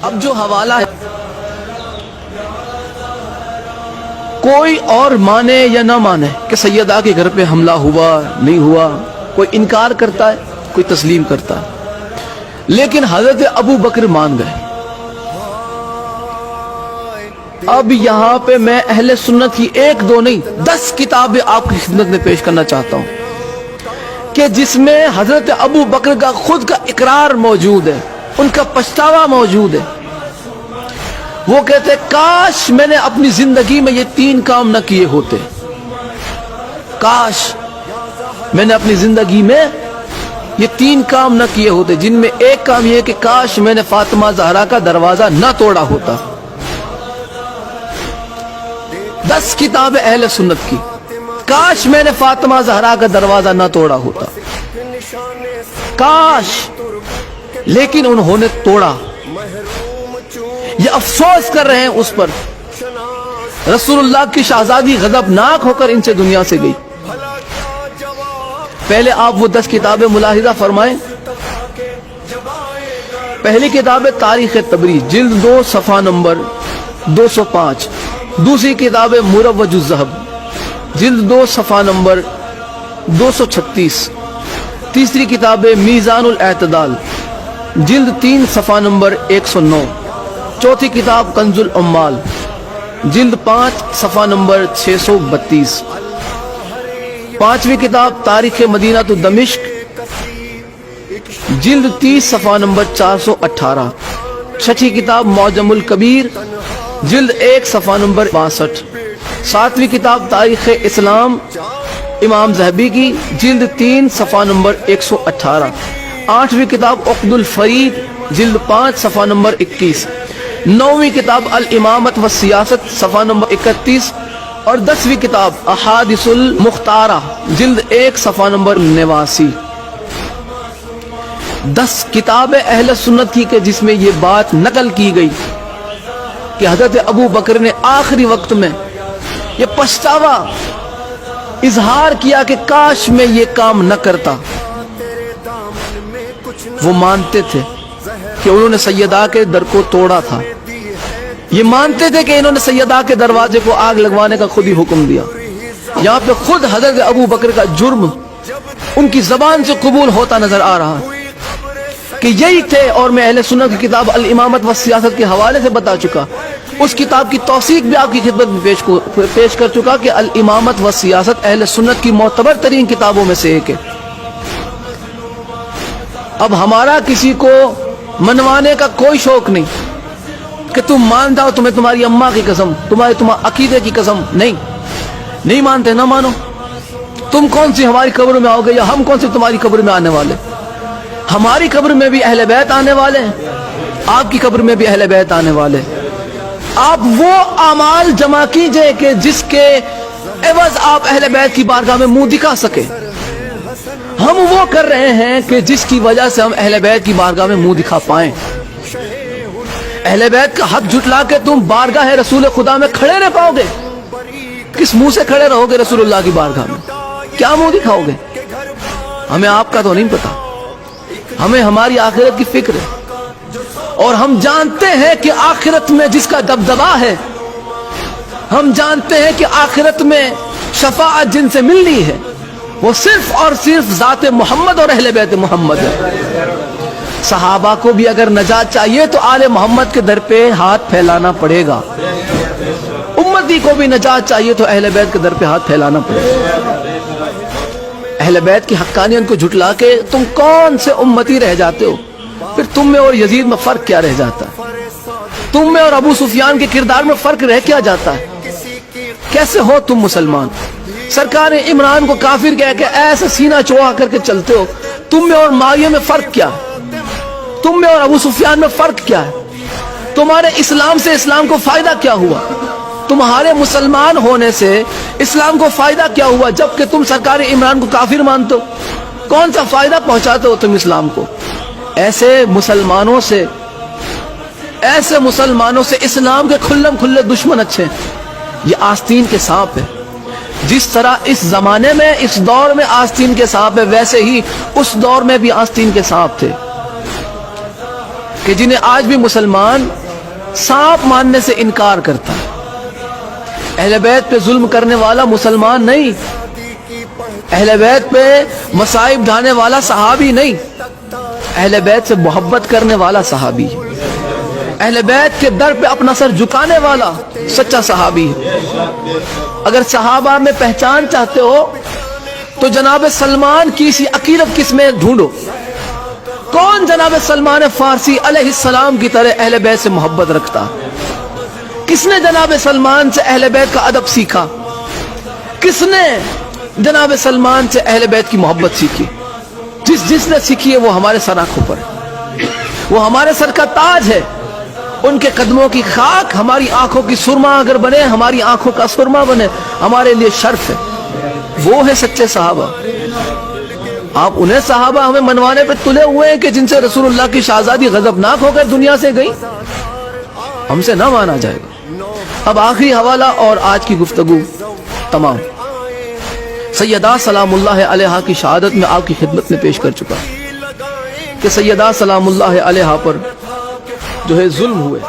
اب جو حوالہ ہے کوئی اور مانے یا نہ مانے کہ سیدہ کے گھر پہ حملہ ہوا نہیں ہوا، کوئی انکار کرتا ہے کوئی تسلیم کرتا ہے، لیکن حضرت ابو بکر مان گئے۔ اب یہاں پہ میں اہل سنت کی 1 2 نہیں 10 کتابیں آپ کی خدمت میں پیش کرنا چاہتا ہوں کہ جس میں حضرت ابو بکر کا خود کا اقرار موجود ہے، ان کا پچھتاوا موجود ہے۔ وہ کہتے ہیں کاش میں نے اپنی زندگی میں یہ 3 کام نہ کیے ہوتے، کاش میں نے اپنی زندگی میں یہ 3 کام نہ کیے ہوتے، جن میں ایک کام یہ کہ کاش میں نے فاطمہ زہرا کا دروازہ نہ توڑا ہوتا۔ 10 کتاب اہل سنت کی، کاش میں نے فاطمہ زہرا کا دروازہ نہ توڑا ہوتا، کاش، لیکن انہوں نے توڑا۔ یہ افسوس کر رہے ہیں اس پر۔ رسول اللہ کی شہزادی غضبناک ہو کر ان سے دنیا سے گئی۔ پہلے آپ وہ 10 کتابیں ملاحظہ فرمائیں۔ پہلی کتاب ہے تاریخ تبریز، جلد 2 صفحہ نمبر 205۔ دوسری کتاب ہے مروج الذہب، جلد 2 صفحہ نمبر 236۔ تیسری کتاب ہے میزان الاعتدال، جلد 3 صفحہ نمبر 109۔ چوتھی کتاب کنز العمال، جلد 5 صفحہ نمبر 632۔ پانچویں کتاب تاریخ مدینہ تو دمشق، جلد 30 صفحہ نمبر 418۔ چھٹی کتاب معجم الکبیر، جلد 1 صفحہ نمبر 62۔ ساتویں کتاب تاریخ اسلام امام ذہبی کی، جلد 3 صفحہ نمبر 118۔ آٹھویں کتاب عقد الفرید، جلد 5 صفحہ نمبر 21۔ نویں کتاب الامامت والسیاست، صفحہ نمبر 31۔ اور 10ویں کتاب احادیث المختارہ، جلد 1 صفحہ نمبر 89۔ 10 کتاب اہل سنت کی کہ جس میں یہ بات نقل کی گئی کہ حضرت ابو بکر نے آخری وقت میں یہ پچھتاوا اظہار کیا کہ کاش میں یہ کام نہ کرتا۔ وہ مانتے تھے کہ انہوں نے سیدہ کے در کو توڑا تھا، یہ مانتے تھے کہ انہوں نے سیدہ کے دروازے کو آگ لگوانے کا خود ہی حکم دیا۔ یہاں پہ خود حضرت ابو بکر کا جرم ان کی زبان سے قبول ہوتا نظر آ رہا کہ یہی تھے، اور میں اہل سنت کی کتاب الامامت والسیاست کے حوالے سے بتا چکا، اس کتاب کی توثیق بھی آپ کی خدمت میں پیش کر چکا کہ الامامت والسیاست اہل سنت کی معتبر ترین کتابوں میں سے ایک ہے۔ اب ہمارا کسی کو منوانے کا کوئی شوق نہیں کہ تم مانتا ہو، تمہیں تمہاری اماں کی قسم، تمہارے عقیدے کی قسم، نہیں مانتے، نہ مانو۔ تم کون سی ہماری قبر میں آؤ گے، یا ہم کون سی تمہاری قبر میں آنے والے؟ ہماری قبر میں بھی اہل بیت آنے والے ہیں، آپ کی قبر میں بھی اہل بیت آنے والے۔ آپ وہ اعمال جمع کیجئے کہ جس کے عوض آپ اہل بیت کی بارگاہ میں منہ دکھا سکے۔ ہم وہ کر رہے ہیں کہ جس کی وجہ سے ہم اہل بیت کی بارگاہ میں منہ دکھا پائیں۔ اہل بیت کا حق جھٹلا کے تم بارگاہ رسول خدا میں کھڑے رہ پاؤ گے؟ کس منہ سے کھڑے رہو گے رسول اللہ کی بارگاہ میں؟ کیا منہ دکھاؤ گے؟ ہمیں آپ کا تو نہیں پتا، ہمیں ہماری آخرت کی فکر ہے، اور ہم جانتے ہیں کہ آخرت میں جس کا دبدبا ہے، ہم جانتے ہیں کہ آخرت میں شفاعت جن سے ملنی ہے وہ صرف اور صرف ذات محمد اور اہل بیت محمد ہے۔ صحابہ کو بھی اگر نجات چاہیے تو آل محمد کے در پہ ہاتھ پھیلانا پڑے گا، امتی کو بھی نجات چاہیے تو اہل بیت کے در پہ ہاتھ پھیلانا پڑے گا۔ اہل بیت کی حقانیت کو جھٹلا کے تم کون سے امتی رہ جاتے ہو؟ پھر تم میں اور یزید میں فرق کیا رہ جاتا ہے؟ تم میں اور ابو سفیان کے کردار میں فرق رہ کیا جاتا ہے؟ کیسے ہو تم مسلمان؟ سرکار عمران کو کافر کہہ کے ایسے سینہ چوڑا کر کے چلتے ہو، تم میں اور معاویہ میں فرق کیا ہے؟ تم میں اور ابو سفیان میں فرق کیا ہے؟ تمہارے اسلام سے اسلام کو فائدہ کیا ہوا؟ تمہارے مسلمان ہونے سے اسلام کو فائدہ کیا ہوا جبکہ تم سرکار عمران کو کافر مانتے ہو؟ کون سا فائدہ پہنچاتے ہو تم اسلام کو؟ ایسے مسلمانوں سے اسلام کے کھلم کھلے دشمن اچھے ہیں۔ یہ آستین کے سانپ ہے۔ جس طرح اس زمانے میں اس دور میں آستین کے سانپ ہے، ویسے ہی اس دور میں بھی آستین کے سانپ تھے۔ کہ جنہیں آج بھی مسلمان سانپ ماننے سے انکار کرتا ہے. اہل بیت پہ ظلم کرنے والا مسلمان نہیں, اہل بیت پہ مصائب ڈھانے والا صحابی نہیں, اہل بیت سے محبت کرنے والا صحابی ہے, اہل بیت کے در پہ اپنا سر جھکانے والا سچا صحابی ہے. اگر صحابہ میں پہچان چاہتے ہو تو جناب سلمان کی سی عقیدت کس میں ڈھونڈو. کون جناب سلمان فارسی علیہ السلام کی طرح اہل بیت سے محبت رکھتا؟ کس نے جناب سلمان سے اہل بیت کا ادب سیکھا؟ کس نے جناب سلمان سے اہل بیت کی محبت سیکھی؟ جس نے سیکھی ہے وہ ہمارے سر آنکھوں پر ہے, وہ ہمارے سر کا تاج ہے. ان کے قدموں کی خاک ہماری آنکھوں کی سرما اگر بنے, ہماری آنکھوں کا سرما بنے, ہمارے لیے شرف ہے. وہ ہے سچے صحابہ. آپ انہیں صحابہ ہمیں منوانے پہ تلے ہوئے ہیں کہ جن سے رسول اللہ کی شہزادی غضبناک ہو کر دنیا سے گئی. ہم سے نہ مانا جائے گا. اب آخری حوالہ اور آج کی گفتگو تمام سیدہ سلام اللہ علیہا کی شہادت میں آپ کی خدمت میں پیش کر چکا کہ سیدہ سلام اللہ علیہا پر جو ہے ظلم ہوئے,